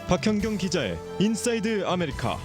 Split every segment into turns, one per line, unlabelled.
박현경 기자의 인사이드 아메리카.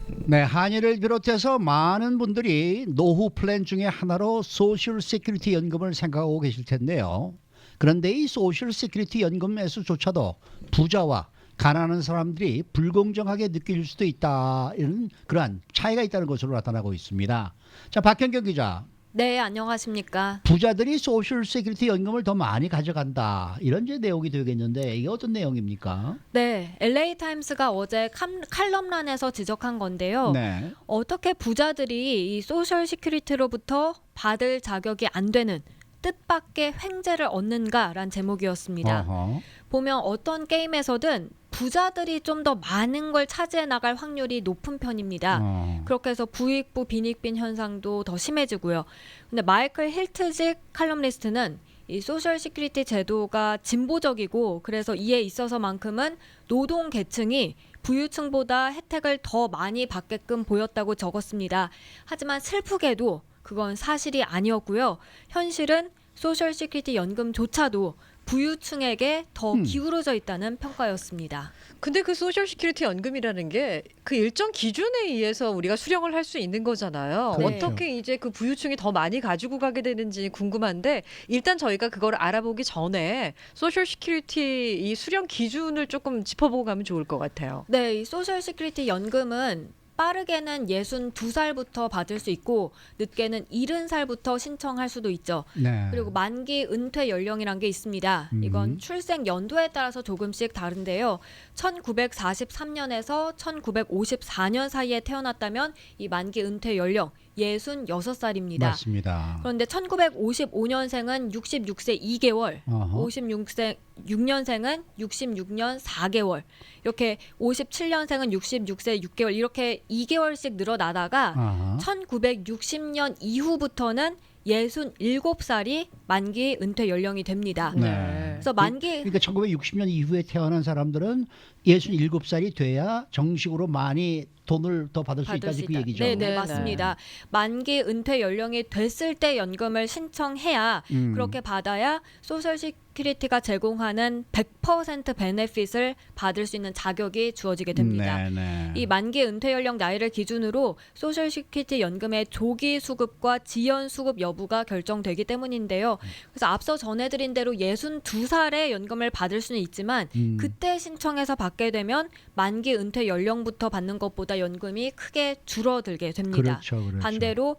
네, 한일을 비롯해서 많은 분들이 노후 플랜 중에 하나로 소셜 시큐리티 연금을 생각하고 계실 텐데요. 그런데 이 소셜 시큐리티 연금에서조차도 부자와 가난한 사람들이 불공정하게 느낄 수도 있다, 이런 그러한 차이가 있다는 것으로 나타나고 있습니다. 자, 박현경 기자.
네, 안녕하십니까.
부자들이 소셜 시큐리티 연금을 더 많이 가져간다, 이런 이제 내용이 되겠는데 이게 어떤 내용입니까?
네, LA 타임스가 어제 칼럼란에서 지적한 건데요.
네.
어떻게 부자들이 이 소셜 시큐리티로부터 받을 자격이 안 되는 뜻밖의 횡재를 얻는가란 제목이었습니다.
어허.
보면 어떤 게임에서든 부자들이 좀 더 많은 걸 차지해 나갈 확률이 높은 편입니다. 그렇게 해서 부익부 빈익빈 현상도 더 심해지고요. 근데 마이클 힐트직 칼럼니스트는 이 소셜 시큐리티 제도가 진보적이고 그래서 이에 있어서만큼은 노동 계층이 부유층보다 혜택을 더 많이 받게끔 보였다고 적었습니다. 하지만 슬프게도 그건 사실이 아니었고요. 현실은 소셜 시큐리티 연금조차도 부유층에게 더 기울어져 있다는 평가였습니다.
근데 그 소셜 시큐리티 연금이라는 게 그 일정 기준에 의해서 우리가 수령을 할 수 있는 거잖아요.
네.
어떻게 이제 그 부유층이 더 많이 가지고 가게 되는지 궁금한데, 일단 저희가 그걸 알아보기 전에 소셜 시큐리티 이 수령 기준을 조금 짚어보고 가면 좋을 것 같아요.
네, 이 소셜 시큐리티 연금은 빠르게는 62살부터 받을 수 있고 늦게는 70살부터 신청할 수도 있죠.
네.
그리고 만기 은퇴 연령이란 게 있습니다. 이건 출생 연도에 따라서 조금씩 다른데요. 1943년에서 1954년 사이에 태어났다면 이 만기 은퇴 연령 66살입니다.
맞습니다.
그런데 1955년생은 66세 2개월,
어허.
56년생은 66년 4개월, 이렇게 57년생은 66세 6개월 이렇게 2개월씩 늘어나다가
아하.
1960년 이후부터는 67살이 만기 은퇴 연령이 됩니다.
네.
그래서 만기
그러니까 1960년 이후에 태어난 사람들은 67살이 돼야 정식으로 많이 돈을 더 받을 수 있다지 그 얘기죠.
네,
네,
맞습니다. 만기 은퇴 연령이 됐을 때 연금을 신청해야 그렇게 받아야 소셜 시큐리티가 제공하는 100% 베네핏을 받을 수 있는 자격이 주어지게 됩니다.
네, 네.
이 만기 은퇴 연령 나이를 기준으로 소셜 시큐리티 연금의 조기 수급과 지연 수급 여부가 결정되기 때문인데요. 그래서 앞서 전해드린 대로 62살에 연금을 받을 수는 있지만 그때 신청해서 받게 되면 만기 은퇴 연령부터 받는 것보다 연금이 크게 줄어들게 됩니다.
그렇죠, 그렇죠.
반대로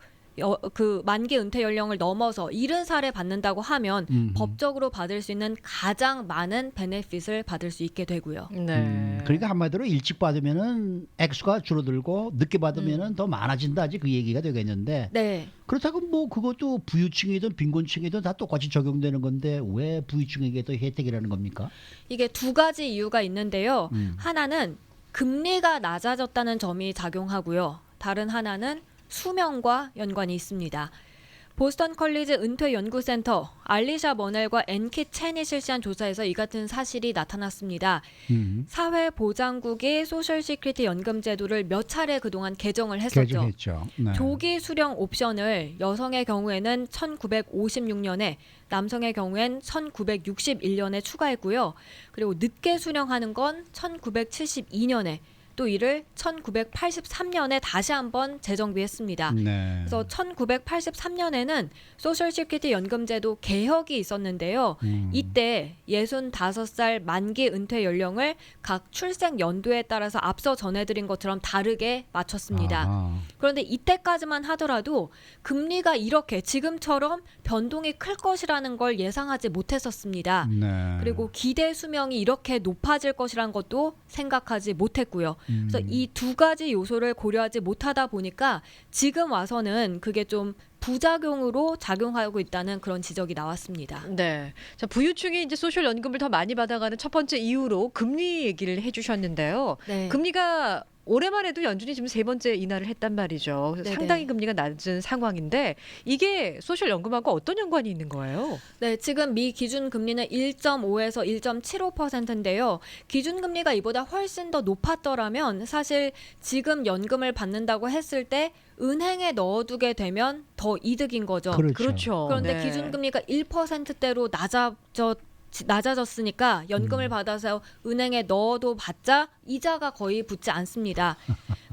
그 만기 은퇴 연령을 넘어서 70살에 받는다고 하면 법적으로 받을 수 있는 가장 많은 베네핏을 받을 수 있게 되고요.
네.
그러니까 한마디로 일찍 받으면은 액수가 줄어들고 늦게 받으면은 더 많아진다지 그 얘기가 되겠는데,
네.
그렇다고 뭐 그것도 부유층이든 빈곤층이든 다 똑같이 적용되는 건데 왜 부유층에게 더 혜택이라는 겁니까?
이게 두 가지 이유가 있는데요. 하나는 금리가 낮아졌다는 점이 작용하고요. 다른 하나는 수명과 연관이 있습니다. 보스턴 컬리지 은퇴 연구센터 알리샤 머넬과 앤키 첸이 실시한 조사에서 이 같은 사실이 나타났습니다. 사회보장국이 소셜 시큐리티 연금 제도를 몇 차례 그동안 개정을 했었죠.
개정했죠. 네.
조기 수령 옵션을 여성의 경우에는 1956년에 남성의 경우엔 1961년에 추가했고요. 그리고 늦게 수령하는 건 1972년에 또 이를 1983년에 다시 한번 재정비했습니다.
네.
그래서 1983년에는 소셜 시큐리티 연금제도 개혁이 있었는데요. 이때 65살 만기 은퇴 연령을 각 출생 연도에 따라서 앞서 전해드린 것처럼 다르게 맞췄습니다.
아하.
그런데 이때까지만 하더라도 금리가 이렇게 지금처럼 변동이 클 것이라는 걸 예상하지 못했었습니다.
네.
그리고 기대 수명이 이렇게 높아질 것이라는 것도 생각하지 못했고요. 그래서 이 두 가지 요소를 고려하지 못하다 보니까 지금 와서는 그게 좀 부작용으로 작용하고 있다는 그런 지적이 나왔습니다.
네. 자, 부유층이 이제 소셜 연금을 더 많이 받아가는 첫 번째 이유로 금리 얘기를 해주셨는데요.
네.
금리가 올해만 해도 연준이 지금 세 번째 인하를 했단 말이죠. 그래서
네네.
상당히 금리가 낮은 상황인데 이게 소셜 연금하고 어떤 연관이 있는 거예요?
네, 지금 미 기준 금리는 1.5에서 1.75%인데요. 기준 금리가 이보다 훨씬 더 높았더라면 사실 지금 연금을 받는다고 했을 때 은행에 넣어두게 되면 더 이득인 거죠.
그렇죠.
그렇죠.
그런데
네.
기준 금리가 1%대로 낮아졌 낮아졌으니까 연금을 받아서 은행에 넣어도 봤자 이자가 거의 붙지 않습니다.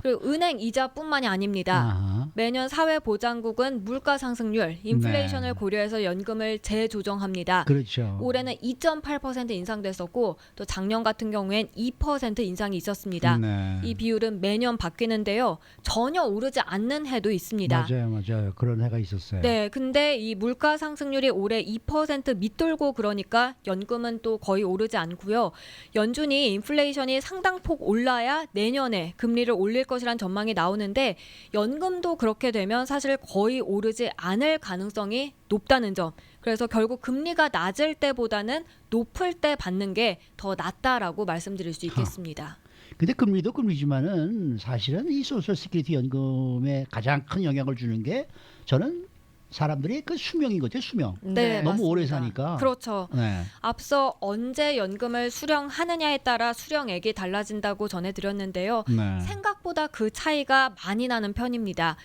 그리고 은행 이자뿐만이 아닙니다.
아하.
매년 사회보장국은 물가 상승률, 인플레이션을
네.
고려해서 연금을 재조정합니다.
그렇죠.
올해는 2.8% 인상됐었고 또 작년 같은 경우엔 2% 인상이 있었습니다.
네.
이 비율은 매년 바뀌는데요. 전혀 오르지 않는 해도 있습니다.
맞아요. 그런 해가 있었어요.
네, 근데 이 물가 상승률이 올해 2% 밑돌고 그러니까 연금은 또 거의 오르지 않고요. 연준이 인플레이션이 상당폭 올라야 내년에 금리를 올릴 것이란 전망이 나오는데 연금도 그렇게 되면 사실 거의 오르지 않을 가능성이 높다는 점. 그래서 결국 금리가 낮을 때보다는 높을 때 받는 게 더 낫다라고 말씀드릴 수 있겠습니다.
근데 금리도 금리지만은 사실은 이 소셜 시큐리티 연금에 가장 큰 영향을 주는 게 저는 사람들이 그 수명인 거죠, 수명.
네,
너무
맞습니다.
오래 사니까.
그렇죠.
네.
앞서 언제 연금을 수령하느냐에 따라 수령액이 달라진다고 전해드렸는데요.
네.
생각보다 그 차이가 많이 나는 편입니다.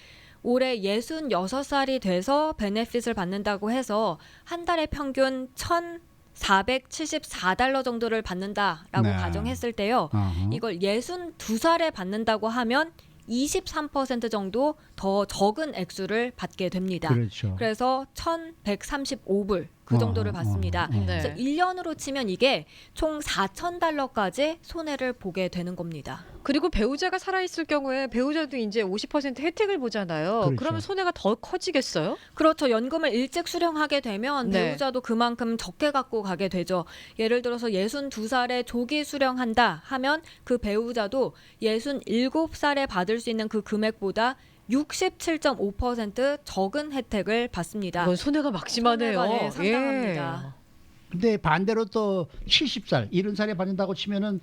올해 66살이 돼서 베네핏을 받는다고 해서 한 달에 평균 1,474달러 정도를 받는다라고
네.
가정했을 때요.
어허.
이걸 62살에 받는다고 하면 23% 정도 더 적은 액수를 받게 됩니다.
그렇죠.
그래서 1,135불 그 정도를 받습니다.
네.
그래서 1년으로 치면 이게 총 4,000달러까지 손해를 보게 되는 겁니다.
그리고 배우자가 살아있을 경우에 배우자도 이제 50% 혜택을 보잖아요.
그렇죠.
그러면 손해가 더 커지겠어요?
그렇죠. 연금을 일찍 수령하게 되면
네.
배우자도 그만큼 적게 갖고 가게 되죠. 예를 들어서 62살에 조기 수령한다 하면 그 배우자도 67살에 받을 수 있는 그 금액보다 67.5% 적은 혜택을 받습니다.
이건 손해가 막심하네요.
손해가, 네, 상당합니다.
근데 반대로 또 70살, 70살에 받는다고 치면은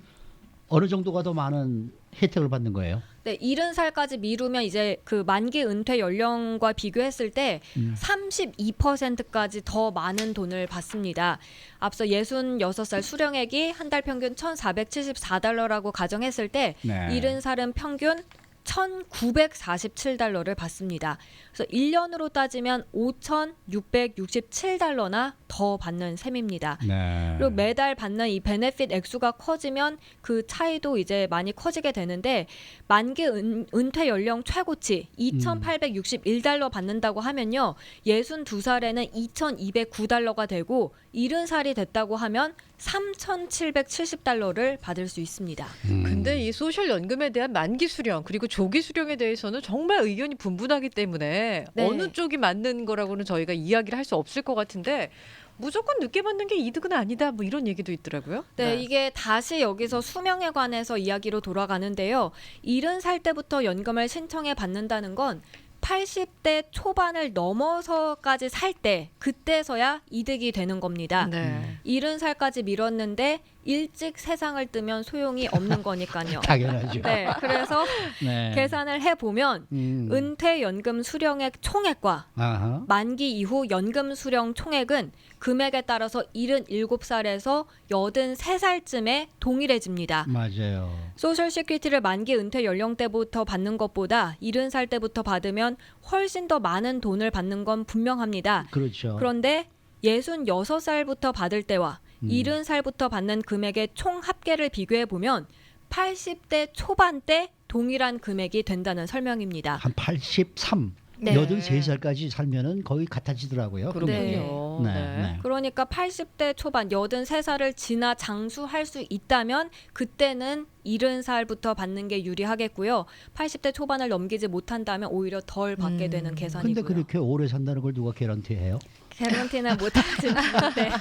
어느 정도가 더 많은 혜택을 받는 거예요?
네, 70살까지 미루면 이제 그 만기 은퇴 연령과 비교했을 때 32%까지 더 많은 돈을 받습니다. 앞서 66살 수령액이 한 달 평균 1,474달러라고 가정했을 때
네.
70살은 평균 1,947달러를 받습니다. 그래서 1년으로 따지면 5,667달러나 더 받는 셈입니다.
네.
그리고 매달 받는 이 베네핏 액수가 커지면 그 차이도 이제 많이 커지게 되는데 만기 은퇴 연령 최고치 2,861달러 받는다고 하면요. 62살에는 2,209달러가 되고 70살이 됐다고 하면 3,770달러를 받을 수 있습니다.
근데 이 소셜 연금에 대한 만기 수령 그리고 조기 수령에 대해서는 정말 의견이 분분하기 때문에
네.
어느 쪽이 맞는 거라고는 저희가 이야기를 할 수 없을 것 같은데 무조건 늦게 받는 게 이득은 아니다 뭐 이런 얘기도 있더라고요.
네, 이게 다시 여기서 수명에 관해서 이야기로 돌아가는데요. 70살 때부터 연금을 신청해 받는다는 건 80대 초반을 넘어서까지 살 때 그때서야 이득이 되는 겁니다.
네.
70살까지 미뤘는데 일찍 세상을 뜨면 소용이 없는 거니까요.
당연하죠.
네, 그래서
네.
계산을 해보면 은퇴연금 수령액 총액과
아하.
만기 이후 연금 수령 총액은 금액에 따라서 77살에서 83살쯤에 동일해집니다.
맞아요.
소셜 시큐리티를 만기 은퇴 연령 때부터 받는 것보다 70살 때부터 받으면 훨씬 더 많은 돈을 받는 건 분명합니다.
그렇죠.
그런데 66살부터 받을 때와 70살부터 받는 금액의 총 합계를 비교해 보면 80대 초반 때 동일한 금액이 된다는 설명입니다.
한 83,
네.
83살까지 살면은 거의 같아지더라고요.
그렇군요.
네.
네.
네.
그러니까 80대 초반 83살을 지나 장수할 수 있다면 그때는 70살부터 받는 게 유리하겠고요. 80대 초반을 넘기지 못한다면 오히려 덜 받게 되는
근데
계산이고요.
그렇게 오래 산다는 걸 누가 개런티해요?
개런티는 못하지는 않는데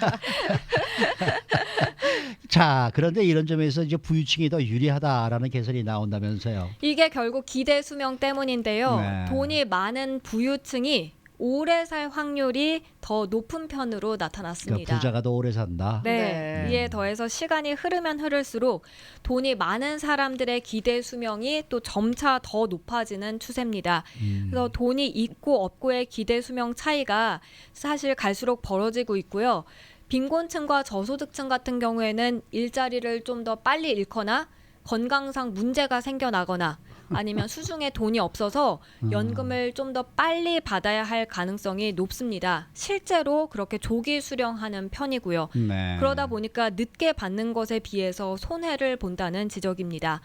자, 그런데 이런 점에서 이제 부유층이 더 유리하다라는 개선이 나온다면서요.
이게 결국 기대 수명 때문인데요.
네.
돈이 많은 부유층이 오래 살 확률이 더 높은 편으로
그러니까
나타났습니다.
부자가 더 오래 산다.
네.
네.
이에 더해서 시간이 흐르면 흐를수록 돈이 많은 사람들의 기대 수명이 또 점차 더 높아지는 추세입니다. 그래서 돈이 있고 없고의 기대 수명 차이가 사실 갈수록 벌어지고 있고요. 빈곤층과 저소득층 같은 경우에는 일자리를 좀 더 빨리 잃거나 건강상 문제가 생겨나거나 아니면 수중에 돈이 없어서 연금을 좀 더 빨리 받아야 할 가능성이 높습니다. 실제로 그렇게 조기 수령하는 편이고요.
네.
그러다 보니까 늦게 받는 것에 비해서 손해를 본다는 지적입니다.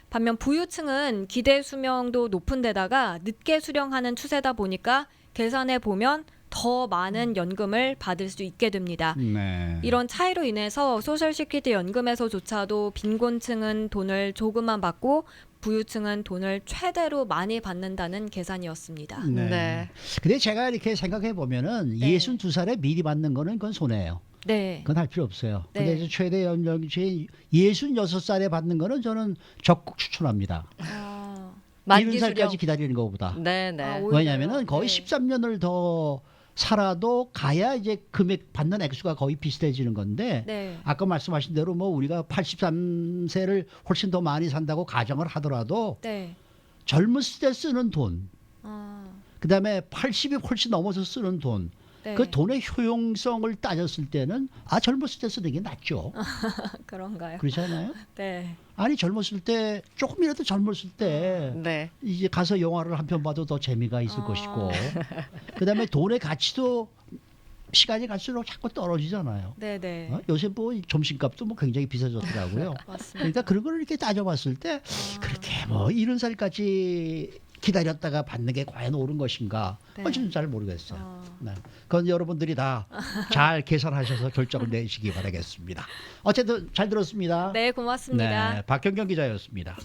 반면 부유층은 기대 수명도 높은 데다가 늦게 수령하는 추세다 보니까 계산해 보면 더 많은 연금을 받을 수 있게 됩니다.
네.
이런 차이로 인해서 소셜시큐리티 연금에서조차도 빈곤층은 돈을 조금만 받고 부유층은 돈을 최대로 많이 받는다는 계산이었습니다.
네.
네.
근데 제가 이렇게 생각해 보면은
네.
62살에 미리 받는 거는 그건 손해예요.
네.
그건 할 필요 없어요.
네.
근데 이제 최대 연령제 66살에 받는 거는 저는 적극 추천합니다.
아,
만기
70살까지
수령.
기다리는 것보다.
네, 네.
아, 오히려요?
왜냐하면은 거의
네.
13년을 더 살아도 가야 이제 금액 받는 액수가 거의 비슷해지는 건데
네.
아까 말씀하신 대로 뭐 우리가 83세를 훨씬 더 많이 산다고 가정을 하더라도
네.
젊었을 때 쓰는 돈,
아,
그다음에 80이 훨씬 넘어서 쓰는 돈,
네.
그 돈의 효용성을 따졌을 때는 젊었을 때 쓰는 게 낫죠.
그런가요?
그렇지 않아요?
네.
아니 젊었을 때 조금이라도 젊었을 때
네.
이제 가서 영화를 한 편 봐도 더 재미가 있을
아.
것이고 그다음에 돈의 가치도 시간이 갈수록 자꾸 떨어지잖아요.
네네.
요새 뭐 점심값도 뭐 굉장히 비싸졌더라고요.
맞습니다.
그러니까 그런 걸 이렇게 따져봤을 때 그렇게 뭐 70살까지 기다렸다가 받는 게 과연 옳은 것인가?
네.
저는 잘 모르겠어요.
아.
네. 그건 여러분들이 다 잘 계산하셔서 결정을 내시기 바라겠습니다. 어쨌든 잘 들었습니다.
네, 고맙습니다.
네, 박경경 기자였습니다.